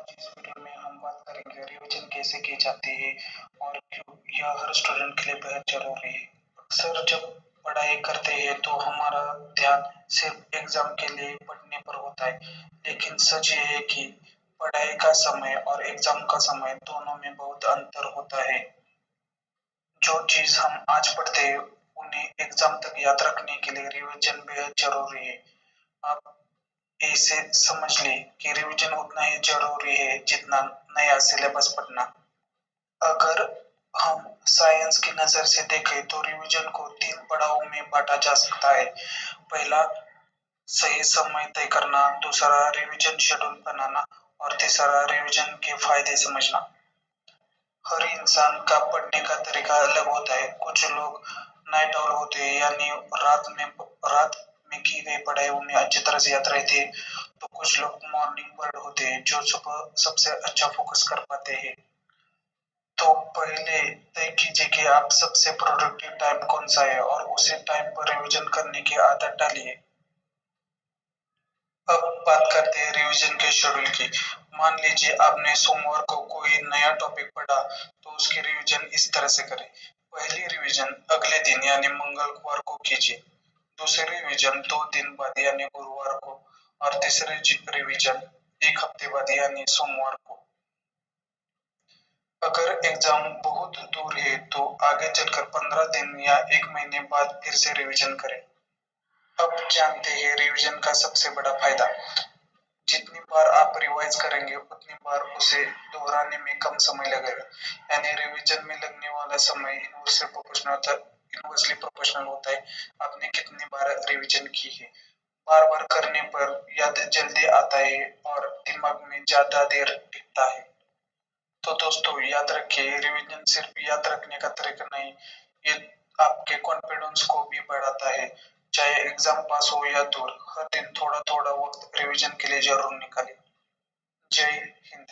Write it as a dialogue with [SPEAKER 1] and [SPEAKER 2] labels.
[SPEAKER 1] आज इस वीडियो में हम बात करेंगे रिवीजन कैसे की जाती है और क्यों यह हर स्टूडेंट के लिए बेहद जरूरी है। अक्सर जब पढ़ाई करते हैं तो हमारा ध्यान सिर्फ एग्जाम के लिए पढ़ने पर होता है, लेकिन सच ये है कि पढ़ाई का समय और एग्जाम का समय दोनों में बहुत अंतर होता है। जो चीज हम आज पढ़ते हैं उन्हें एग्जाम तक याद रखने के लिए रिवीजन बेहद जरूरी है। आप इसे समझ लें कि रिवीजन उतना ही जरूरी है जितना नया सिलेबस पढ़ना। अगर हम साइंस की नजर से देखें तो रिवीजन को तीन पड़ावों में बांटा जा सकता है। पहला, सही समय तय करना, दूसरा रिवीजन शेड्यूल बनाना और तीसरा रिवीजन के फायदे समझना। हर इंसान का पढ़ने का तरीका अलग होता है। कुछ लोग नाइट आउल होते हैं, यानी रात में की गई पढ़ाई उन्हें अच्छी तरह से याद रहती है। तो कुछ लोग मॉर्निंग बर्ड होते हैं जो सुबह सबसे अच्छा फोकस कर पाते हैं। तो पहले तय कीजिए कि आप सबसे प्रोडक्टिव टाइम कौन सा है और उसी टाइम पर रिवीजन करने की आदत डालिए। अब बात करते हैं रिवीजन के शेड्यूल की। मान लीजिए आपने सोमवार को कोई नया टॉपिक पढ़ा, तो उसकी रिवीजन इस तरह से करें। पहली रिवीजन अगले दिन यानी मंगलवार को कीजिए, दूसरी रिवीजन 2 दिन बाद यानी गुरुवार को और तीसरी रिवीजन एक हफ्ते बाद यानी सोमवार को। अगर एग्जाम बहुत दूर है तो आगे चलकर 15 दिन या 1 महीने बाद फिर से रिवीजन करें। अब जानते हैं रिवीजन का सबसे बड़ा फायदा। जितनी बार आप रिवाइज करेंगे उतनी बार उसे दोहराने में कम समय लगेगा, यानी रिवीजन में लगने वाला समय इनवर्सली प्रोपोर्शनल होता है आपने कितनी बार रिवीजन की है। बार बार करने पर याद जल्दी आता है और दिमाग में ज्यादा देर टिकता है। तो दोस्तों याद रखिए, रिवीजन सिर्फ याद रखने का तरीका नहीं, ये आपके कॉन्फिडेंस को भी बढ़ाता है। चाहे एग्जाम पास हो या दूर, हर दिन थोड़ा थोड़ा वक्त रिवीजन के लिए जरूर निकालें। जय हिंद।